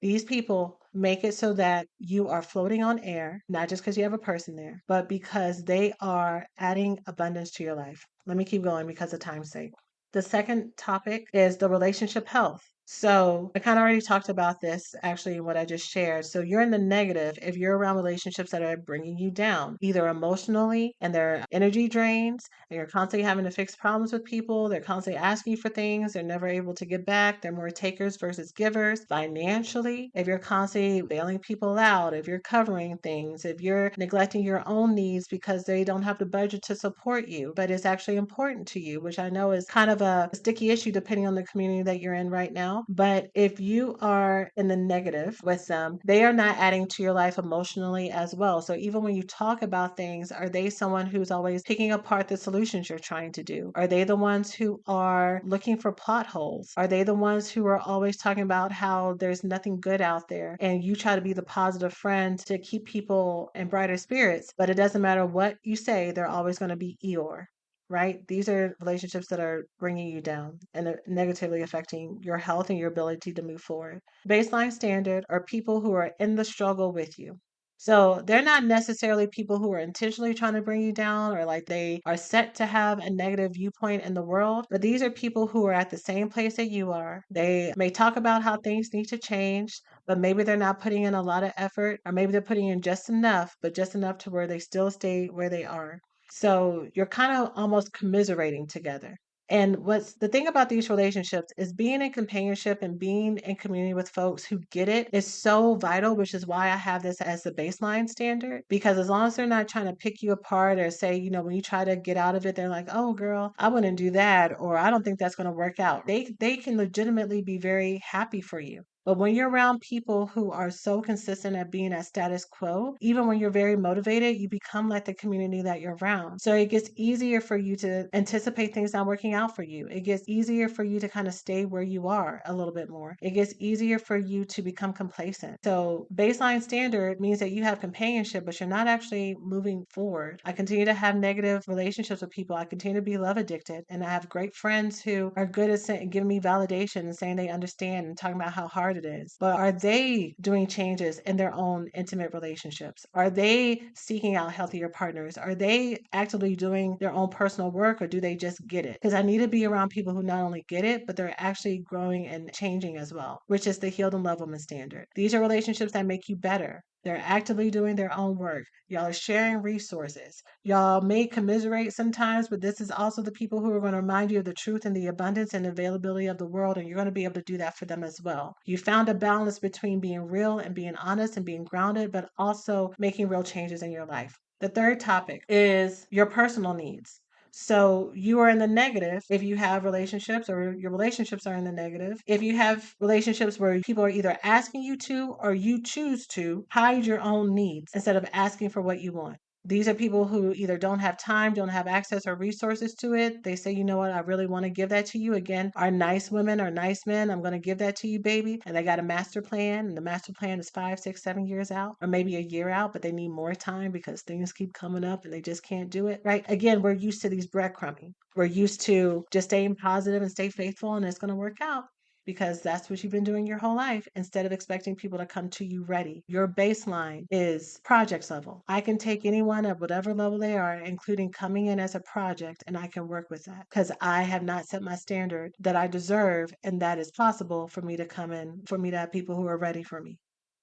These people make it so that you are floating on air, not just because you have a person there, but because they are adding abundance to your life. Let me keep going because of time's sake. The second topic is the relationship health. So I kind of already talked about this actually in what I just shared. So you're in the negative if you're around relationships that are bringing you down, either emotionally and they're energy drains, and you're constantly having to fix problems with people. They're constantly asking you for things. They're never able to give back. They're more takers versus givers. Financially, if you're constantly bailing people out, if you're covering things, if you're neglecting your own needs because they don't have the budget to support you, but it's actually important to you, which I know is kind of a sticky issue depending on the community that you're in right now. But if you are in the negative with them, they are not adding to your life emotionally as well. So even when you talk about things, are they someone who's always picking apart the solutions you're trying to do? Are they the ones who are looking for plot holes? Are they the ones who are always talking about how there's nothing good out there and you try to be the positive friend to keep people in brighter spirits, but it doesn't matter what you say, they're always going to be Eeyore, right? These are relationships that are bringing you down and negatively affecting your health and your ability to move forward. Baseline standard are people who are in the struggle with you. So they're not necessarily people who are intentionally trying to bring you down or like they are set to have a negative viewpoint in the world, but these are people who are at the same place that you are. They may talk about how things need to change, but maybe they're not putting in a lot of effort, or maybe they're putting in just enough, but just enough to where they still stay where they are. So you're kind of almost commiserating together. And what's the thing about these relationships is being in companionship and being in community with folks who get it is so vital, which is why I have this as the baseline standard. Because as long as they're not trying to pick you apart or say, when you try to get out of it, they're like, oh girl, I wouldn't do that, or I don't think that's going to work out. They can legitimately be very happy for you. But when you're around people who are so consistent at being at status quo, even when you're very motivated, you become like the community that you're around. So it gets easier for you to anticipate things not working out for you. It gets easier for you to kind of stay where you are a little bit more. It gets easier for you to become complacent. So baseline standard means that you have companionship, but you're not actually moving forward. I continue to have negative relationships with people. I continue to be love addicted. And I have great friends who are good at giving me validation and saying they understand and talking about how hard it is. But are they doing changes in their own intimate relationships? Are they seeking out healthier partners? Are they actively doing their own personal work, or do they just get it? Because I need to be around people who not only get it, but they're actually growing and changing as well, which is the healed and love woman standard. These are relationships that make you better. They're actively doing their own work. Y'all are sharing resources. Y'all may commiserate sometimes, but this is also the people who are going to remind you of the truth and the abundance and availability of the world, and you're going to be able to do that for them as well. You found a balance between being real and being honest and being grounded, but also making real changes in your life. The third topic is your personal needs. So you are in the negative if you have relationships, or your relationships are in the negative if you have relationships where people are either asking you to, or you choose to hide your own needs instead of asking for what you want. These are people who either don't have time, don't have access or resources to it. They say, you know what, I really want to give that to you. Again, are nice women or nice men, I'm going to give that to you, baby. And they got a master plan, and the master plan is 5, 6, 7 years out, or maybe a year out, but they need more time because things keep coming up and they just can't do it, right? Again, we're used to these breadcrumbing. We're used to just staying positive and stay faithful, and it's going to work out because that's what you've been doing your whole life instead of expecting people to come to you ready. Your baseline is projects level. I can take anyone at whatever level they are, including coming in as a project, and I can work with that because I have not set my standard that I deserve, and that is possible for me to come in, for me to have people who are ready for me.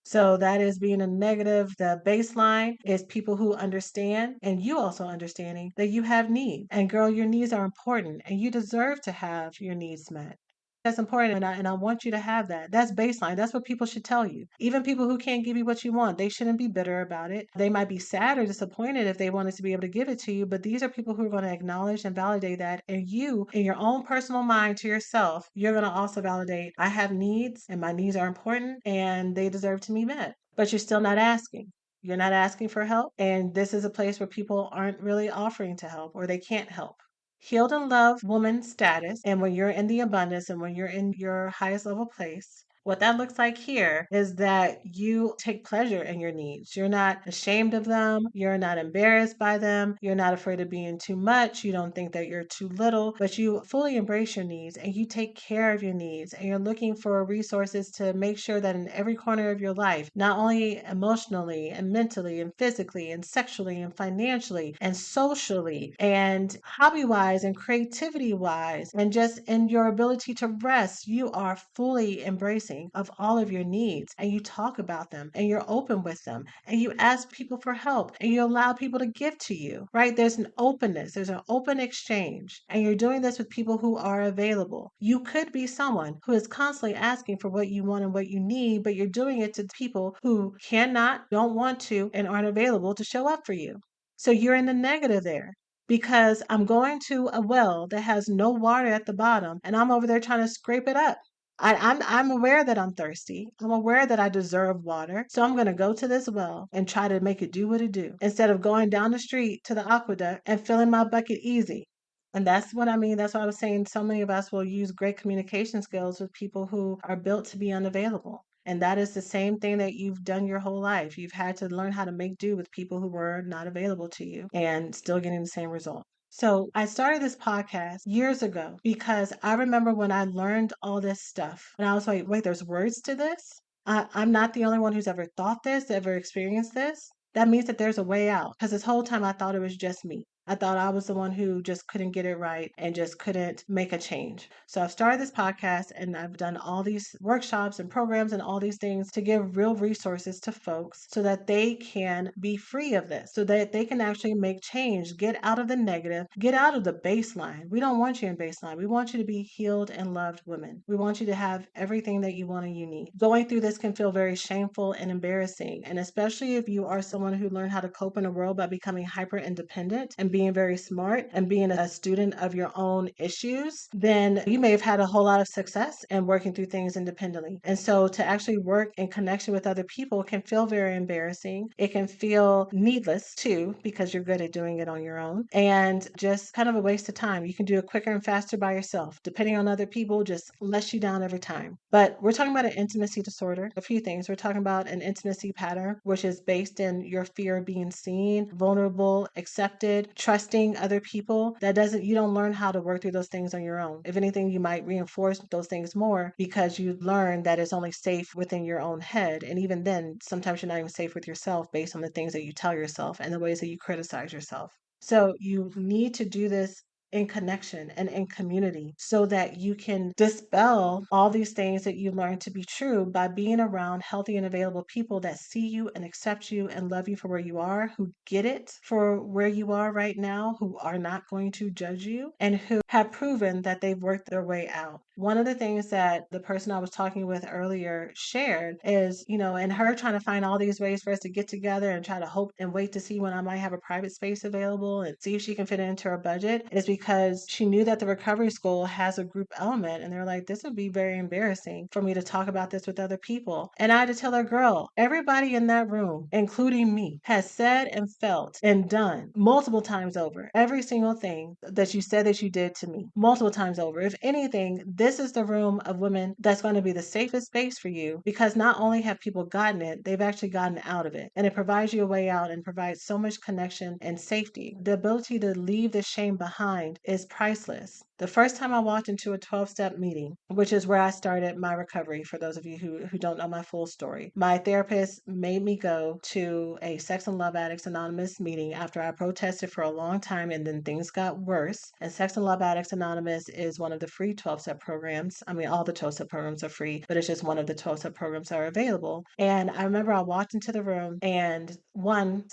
So that is being a negative. The baseline is people who understand, and you also understanding that you have needs. And girl, your needs are important and you deserve to have your needs met. That's important, and I want you to have that. That's baseline. That's what people should tell you. Even people who can't give you what you want, they shouldn't be bitter about it. They might be sad or disappointed if they wanted to be able to give it to you, but these are people who are going to acknowledge and validate that. And you, in your own personal mind to yourself, you're going to also validate, I have needs and my needs are important and they deserve to be met. But you're still not asking. You're not asking for help. And this is a place where people aren't really offering to help, or they can't help. Healed and loved woman status, and when you're in the abundance and when you're in your highest level place, what that looks like here is that you take pleasure in your needs. You're not ashamed of them. You're not embarrassed by them. You're not afraid of being too much. You don't think that you're too little, but you fully embrace your needs and you take care of your needs. And you're looking for resources to make sure that in every corner of your life, not only emotionally and mentally and physically and sexually and financially and socially and hobby wise and creativity wise and just in your ability to rest, you are fully embracing of all of your needs, and you talk about them and you're open with them and you ask people for help and you allow people to give to you, right? There's an openness, there's an open exchange, and you're doing this with people who are available. You could be someone who is constantly asking for what you want and what you need, but you're doing it to people who cannot, don't want to, and aren't available to show up for you. So you're in the negative there because I'm going to a well that has no water at the bottom and I'm over there trying to scrape it up. I'm aware that I'm thirsty. I'm aware that I deserve water. So I'm going to go to this well and try to make it do what it do instead of going down the street to the aqueduct and filling my bucket easy. And that's what I mean. That's what I was saying. So many of us will use great communication skills with people who are built to be unavailable. And that is the same thing that you've done your whole life. You've had to learn how to make do with people who were not available to you and still getting the same result. So I started this podcast years ago because I remember when I learned all this stuff and I was like, wait, there's words to this? I'm not the only one who's ever thought this, ever experienced this. That means that there's a way out because this whole time I thought it was just me. I thought I was the one who just couldn't get it right and just couldn't make a change. So I've started this podcast and I've done all these workshops and programs and all these things to give real resources to folks so that they can be free of this, so that they can actually make change, get out of the negative, get out of the baseline. We don't want you in baseline. We want you to be healed and loved women. We want you to have everything that you want and you need. Going through this can feel very shameful and embarrassing, and especially if you are someone who learned how to cope in a world by becoming hyper independent and being being very smart and being a student of your own issues, then you may have had a whole lot of success in working through things independently. And so to actually work in connection with other people can feel very embarrassing. It can feel needless too, because you're good at doing it on your own, and just kind of a waste of time. You can do it quicker and faster by yourself. Depending on other people, just lets you down every time. But we're talking about an intimacy disorder. A few things. We're talking about an intimacy pattern, which is based in your fear of being seen, vulnerable, accepted, trusting other people. You don't learn how to work through those things on your own. If anything, you might reinforce those things more because you learn that it's only safe within your own head. And even then, sometimes you're not even safe with yourself based on the things that you tell yourself and the ways that you criticize yourself. So you need to do this in connection and in community so that you can dispel all these things that you learn to be true by being around healthy and available people that see you and accept you and love you for where you are, who get it for where you are right now, who are not going to judge you, and who have proven that they've worked their way out. One of the things that the person I was talking with earlier shared is, and her trying to find all these ways for us to get together and try to hope and wait to see when I might have a private space available and see if she can fit it into her budget, is because she knew that the recovery school has a group element. And they're like, this would be very embarrassing for me to talk about this with other people. And I had to tell her, girl, everybody in that room, including me, has said and felt and done multiple times over every single thing that you said that you did to me, multiple times over. If anything, this is the room of women that's going to be the safest space for you, because not only have people gotten it, they've actually gotten out of it. And it provides you a way out and provides so much connection and safety. The ability to leave the shame behind is priceless. The first time I walked into a 12-step meeting, which is where I started my recovery, for those of you who don't know my full story, my therapist made me go to a Sex and Love Addicts Anonymous meeting after I protested for a long time, and then things got worse. And Sex and Love Addicts Anonymous is one of the free 12-step programs. I mean, all the 12-step programs are free, but it's just one of the 12-step programs that are available. And I remember I walked into the room, and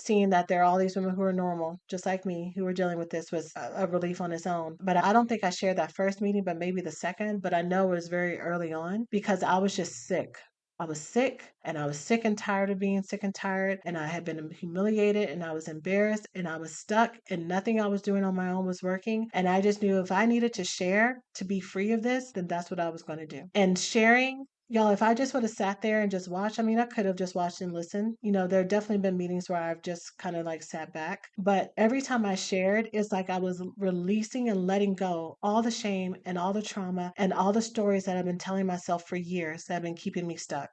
seeing that there are all these women who are normal, just like me, who are dealing with this was a relief on its own. But I don't think I shared that first meeting, but maybe the second. But I know it was very early on because I was just sick. I was sick, and I was sick and tired of being sick and tired, and I had been humiliated, and I was embarrassed, and I was stuck, and nothing I was doing on my own was working. And I just knew if I needed to share to be free of this, then that's what I was going to do. And sharing, y'all, if I just would have sat there and just watched, I mean, I could have just watched and listened. There have definitely been meetings where I've just kind of like sat back. But every time I shared, it's like I was releasing and letting go all the shame and all the trauma and all the stories that I've been telling myself for years that have been keeping me stuck.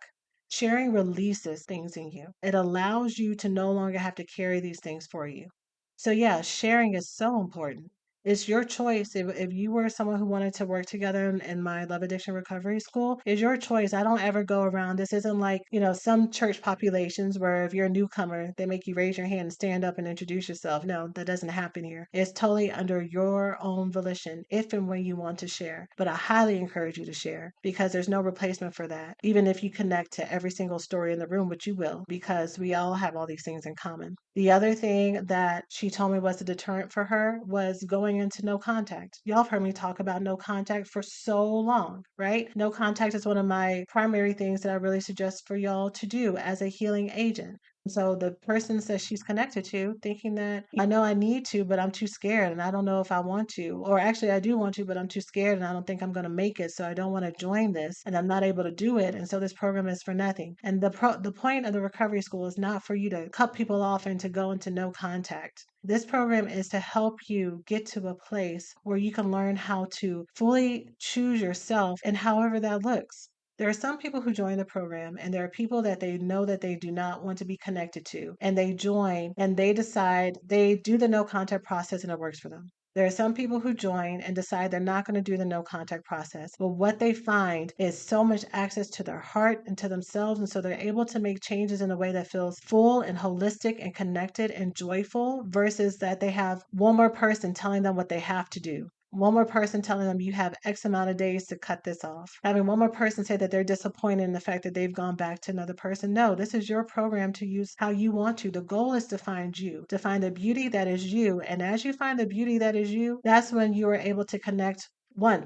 Sharing releases things in you. It allows you to no longer have to carry these things for you. So, yeah, sharing is so important. It's your choice. If you were someone who wanted to work together in my love addiction recovery school, it's your choice. I don't ever go around. This isn't like, some church populations where if you're a newcomer, they make you raise your hand and stand up and introduce yourself. No, that doesn't happen here. It's totally under your own volition, if and when you want to share. But I highly encourage you to share because there's no replacement for that. Even if you connect to every single story in the room, which you will, because we all have all these things in common. The other thing that she told me was a deterrent for her was going into no contact. Y'all have heard me talk about no contact for so long, right? No contact is one of my primary things that I really suggest for y'all to do as a healing agent. So the persons that she's connected to, thinking that I know I need to, but I'm too scared and I don't know if I want to, or actually I do want to, but I'm too scared and I don't think I'm going to make it. So I don't want to join this and I'm not able to do it. And so this program is for nothing. And the point of the recovery school is not for you to cut people off and to go into no contact. This program is to help you get to a place where you can learn how to fully choose yourself and however that looks. There are some people who join the program and there are people that they know that they do not want to be connected to, and they join and they decide they do the no contact process and it works for them. There are some people who join and decide they're not going to do the no contact process. But what they find is so much access to their heart and to themselves. And so they're able to make changes in a way that feels full and holistic and connected and joyful versus that they have one more person telling them what they have to do. One more person telling them you have X amount of days to cut this off. Having one more person say that they're disappointed in the fact that they've gone back to another person. No, this is your program to use how you want to. The goal is to find you, to find the beauty that is you. And as you find the beauty that is you, that's when you are able to connect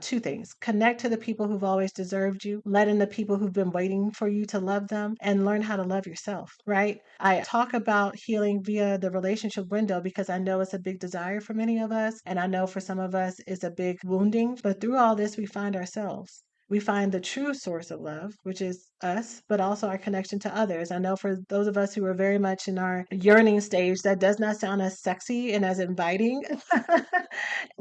two things: connect to the people who've always deserved you, let in the people who've been waiting for you to love them, and learn how to love yourself, right? I talk about healing via the relationship window because I know it's a big desire for many of us. And I know for some of us, it's a big wounding. But through all this, we find ourselves. We find the true source of love, which is us, but also our connection to others. I know for those of us who are very much in our yearning stage, that does not sound as sexy and as inviting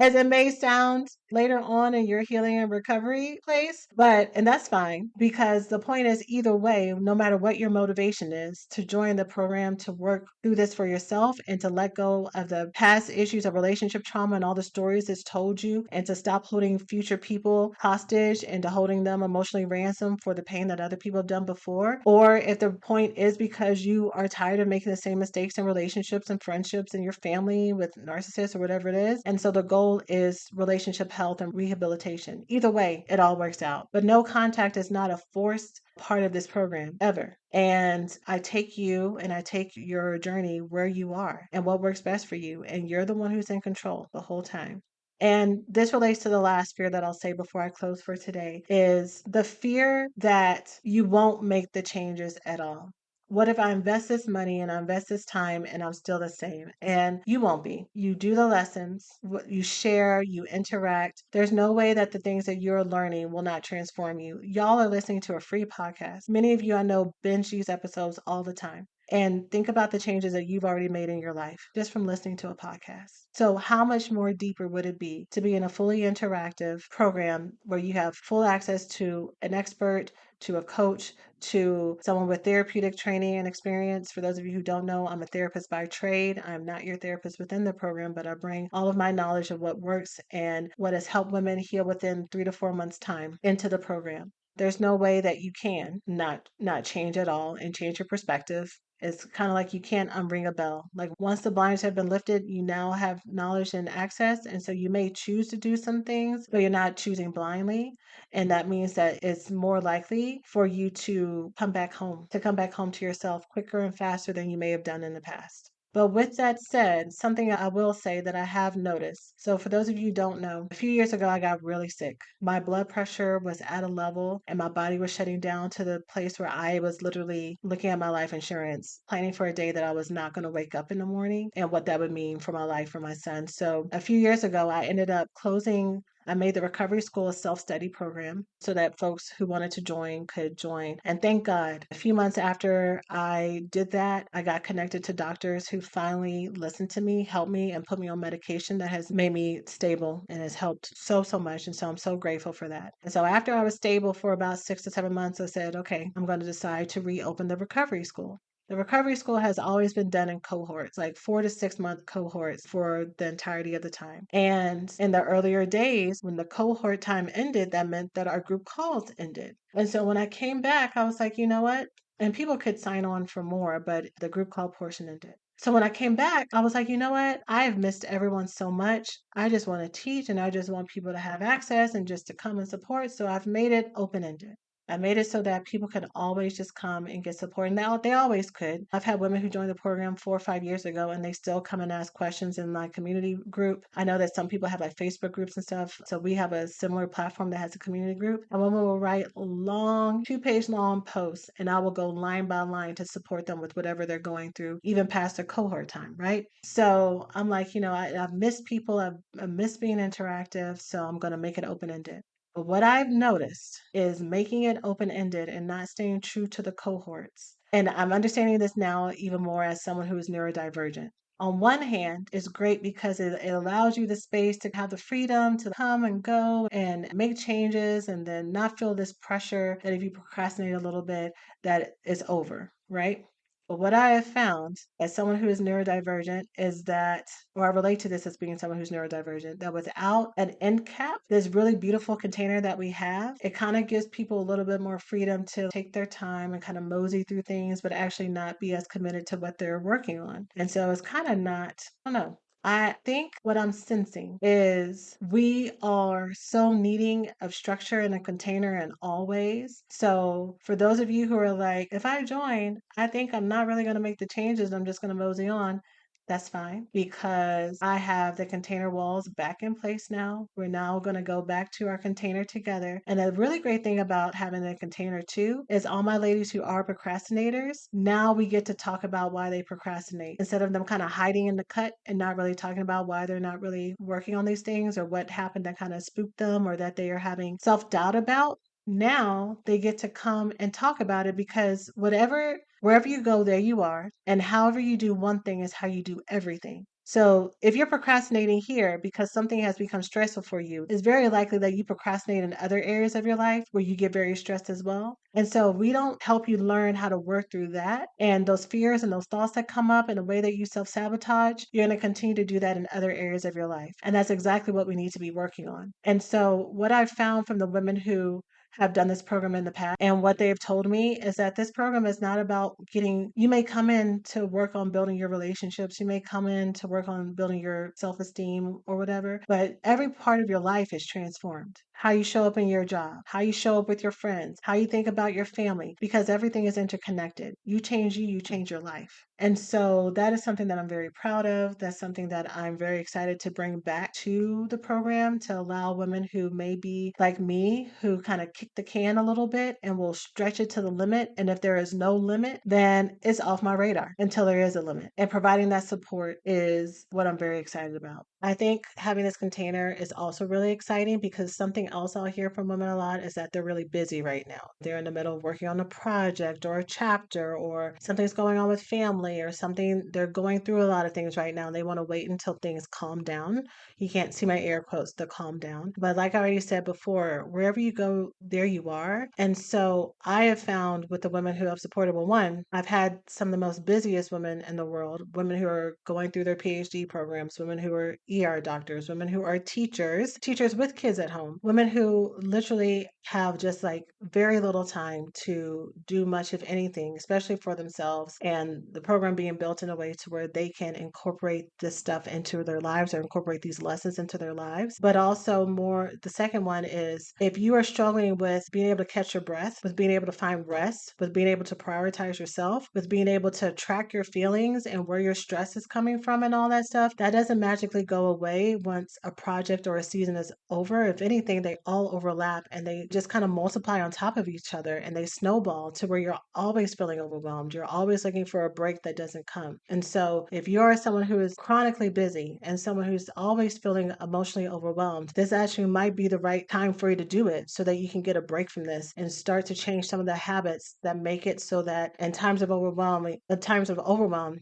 as it may sound later on in your healing and recovery place. And that's fine, because the point is, either way, no matter what your motivation is to join the program, to work through this for yourself and to let go of the past issues of relationship trauma and all the stories it's told you, and to stop holding future people hostage and to holding them emotionally ransom for the pain that other people have done before. Or if the point is because you are tired of making the same mistakes in relationships and friendships in your family with narcissists or whatever it is. And so the goal is relationship health and rehabilitation. Either way, it all works out. But no contact is not a forced part of this program ever. And I take you and I take your journey where you are and what works best for you. And you're the one who's in control the whole time. And this relates to the last fear that I'll say before I close for today, is the fear that you won't make the changes at all. What if I invest this money and I invest this time and I'm still the same? And you won't be. You do the lessons, you share, you interact. There's no way that the things that you're learning will not transform you. Y'all are listening to a free podcast. Many of you I know binge these episodes all the time. And think about the changes that you've already made in your life just from listening to a podcast. So, how much more deeper would it be to be in a fully interactive program where you have full access to an expert, to a coach, to someone with therapeutic training and experience? For those of you who don't know, I'm a therapist by trade. I'm not your therapist within the program, but I bring all of my knowledge of what works and what has helped women heal within 3 to 4 months' time into the program. There's no way that you can not change at all and change your perspective. It's kind of like you can't unring a bell. Like, once the blinders have been lifted, you now have knowledge and access. And so you may choose to do some things, but you're not choosing blindly. And that means that it's more likely for you to come back home to yourself quicker and faster than you may have done in the past. But with that said, something I will say that I have noticed. So, for those of you who don't know, a few years ago, I got really sick. My blood pressure was at a level and my body was shutting down to the place where I was literally looking at my life insurance, planning for a day that I was not going to wake up in the morning and what that would mean for my life, for my son. So, a few years ago, I made the recovery school a self study program so that folks who wanted to join could join. And thank God, a few months after I did that, I got connected to doctors who finally listened to me, helped me, and put me on medication that has made me stable and has helped so, so much. And so I'm so grateful for that. And so after I was stable for about 6 to 7 months, I said, okay, I'm going to decide to reopen the recovery school. The recovery school has always been done in cohorts, like 4 to 6 month cohorts for the entirety of the time. And in the earlier days, when the cohort time ended, that meant that our group calls ended. And so when I came back, I was like, you know what? And people could sign on for more, but the group call portion ended. So when I came back, I was like, you know what? I have missed everyone so much. I just want to teach and I just want people to have access and just to come and support. So I've made it open ended. I made it so that people could always just come and get support. And now they always could. I've had women who joined the program 4 or 5 years ago and they still come and ask questions in my community group. I know that some people have like Facebook groups and stuff. So we have a similar platform that has a community group. And women will write long, 2 page long posts, and I will go line by line to support them with whatever they're going through, even past their cohort time, right? So I'm like, I've missed people. I've missed being interactive. So I'm going to make it open ended. But what I've noticed is making it open ended and not staying true to the cohorts. And I'm understanding this now even more as someone who is neurodivergent. On one hand, it's great because it allows you the space to have the freedom to come and go and make changes and then not feel this pressure that if you procrastinate a little bit, that it's over, right? But what I have found as someone who is neurodivergent is that, or I relate to this as being someone who's neurodivergent, that without an end cap, this really beautiful container that we have, it kind of gives people a little bit more freedom to take their time and kind of mosey through things, but actually not be as committed to what they're working on. And so it's kind of not, I don't know. I think what I'm sensing is we are so needing of structure in a container in all ways. So for those of you who are like, if I join, I think I'm not really going to make the changes. I'm just going to mosey on. that's fine because I have the container walls back in place now. We're now going to go back to our container together. And a really great thing about having a container too is all my ladies who are procrastinators, now we get to talk about why they procrastinate instead of them kind of hiding in the cut and not really talking about why they're not really working on these things or what happened that kind of spooked them or that they are having self doubt about. Now they get to come and talk about it because wherever you go, there you are. And however you do one thing is how you do everything. So if you're procrastinating here because something has become stressful for you, it's very likely that you procrastinate in other areas of your life where you get very stressed as well. And so we don't help you learn how to work through that and those fears and those thoughts that come up and the way that you self-sabotage, you're going to continue to do that in other areas of your life. And that's exactly what we need to be working on. And so what I've found from the women who have done this program in the past. And what they've told me is that this program is not about you may come in to work on building your relationships, you may come in to work on building your self esteem or whatever, but every part of your life is transformed. How you show up in your job, how you show up with your friends, how you think about your family, because everything is interconnected. You, you change your life. And so that is something that I'm very proud of. That's something that I'm very excited to bring back to the program to allow women who may be like me, who kind of kick the can a little bit and will stretch it to the limit. And if there is no limit, then it's off my radar until there is a limit. And providing that support is what I'm very excited about. I think having this container is also really exciting because something else I'll hear from women a lot is that they're really busy right now. They're in the middle of working on a project or a chapter or something's going on with family or something. They're going through a lot of things right now. And they want to wait until things calm down. You can't see my air quotes, the calm down. But like I already said before, wherever you go, there you are. And so I have found with the women who have supported, well, one, I've had some of the most busiest women in the world, women who are going through their PhD programs, women who are ER doctors, women who are teachers with kids at home, women who literally have just like very little time to do much of anything, especially for themselves. And the program being built in a way to where they can incorporate this stuff into their lives or incorporate these lessons into their lives. But also more, the second one is if you are struggling with being able to catch your breath, with being able to find rest, with being able to prioritize yourself, with being able to track your feelings and where your stress is coming from and all that stuff, that doesn't magically go away once a project or a season is over. If anything, they all overlap and they just kind of multiply on top of each other and they snowball to where you're always feeling overwhelmed. You're always looking for a break that doesn't come. And so if you are someone who is chronically busy and someone who's always feeling emotionally overwhelmed, this actually might be the right time for you to do it so that you can get a break from this and start to change some of the habits that make it so that in times of overwhelm,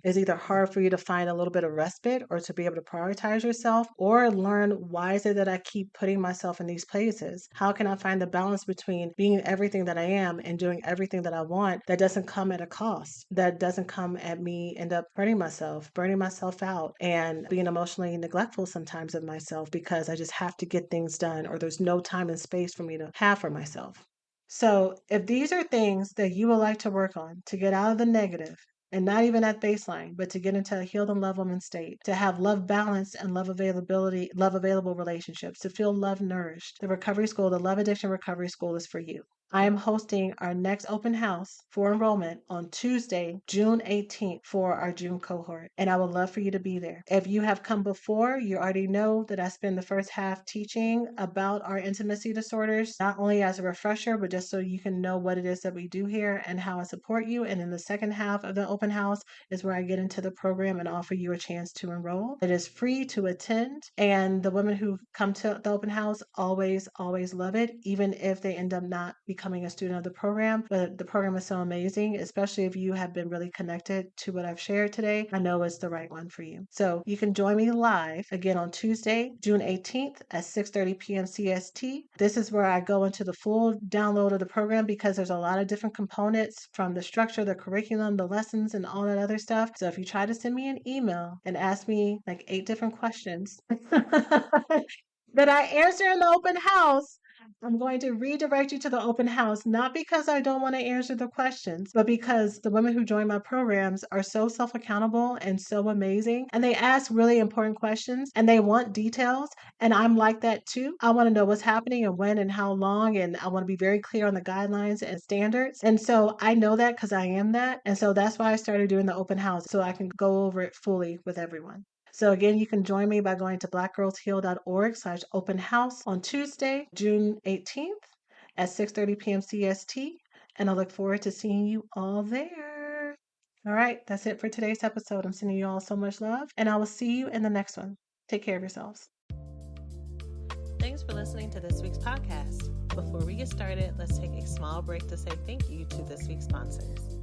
it's either hard for you to find a little bit of respite or to be able to prioritize yourself or learn why is it that I keep putting myself in these places? How can I find the balance between being everything that I am and doing everything that I want that doesn't come at a cost, that doesn't come at me end up burning myself out and being emotionally neglectful sometimes of myself because I just have to get things done or there's no time and space for me to have for myself. So, if these are things that you would like to work on to get out of the negative, and not even at baseline, but to get into a healed and love woman state, to have love balance and love available relationships, to feel love nourished, the Love Addiction Recovery School is for you. I am hosting our next open house for enrollment on Tuesday, June 18th for our June cohort, and I would love for you to be there. If you have come before, you already know that I spend the first half teaching about our intimacy disorders, not only as a refresher, but just so you can know what it is that we do here and how I support you. And in the second half of the open house is where I get into the program and offer you a chance to enroll. It is free to attend, and the women who come to the open house always, always love it, even if they end up not becoming a student of the program. But the program is so amazing, especially if you have been really connected to what I've shared today. I know it's the right one for you. So you can join me live again on Tuesday, June 18th at 6:30 p.m. CST. This is where I go into the full download of the program because there's a lot of different components from the structure, the curriculum, the lessons, and all that other stuff. So if you try to send me an email and ask me like 8 different questions that I answer in the open house, I'm going to redirect you to the open house, not because I don't want to answer the questions, but because the women who join my programs are so self accountable and so amazing. And they ask really important questions and they want details. And I'm like that too. I want to know what's happening and when and how long. And I want to be very clear on the guidelines and standards. And so I know that because I am that. And so that's why I started doing the open house so I can go over it fully with everyone. So again, you can join me by going to blackgirlsheal.org/open house on Tuesday, June 18th at 6:30 p.m. CST. And I look forward to seeing you all there. All right, that's it for today's episode. I'm sending you all so much love, and I will see you in the next one. Take care of yourselves. Thanks for listening to this week's podcast. Before we get started, let's take a small break to say thank you to this week's sponsors.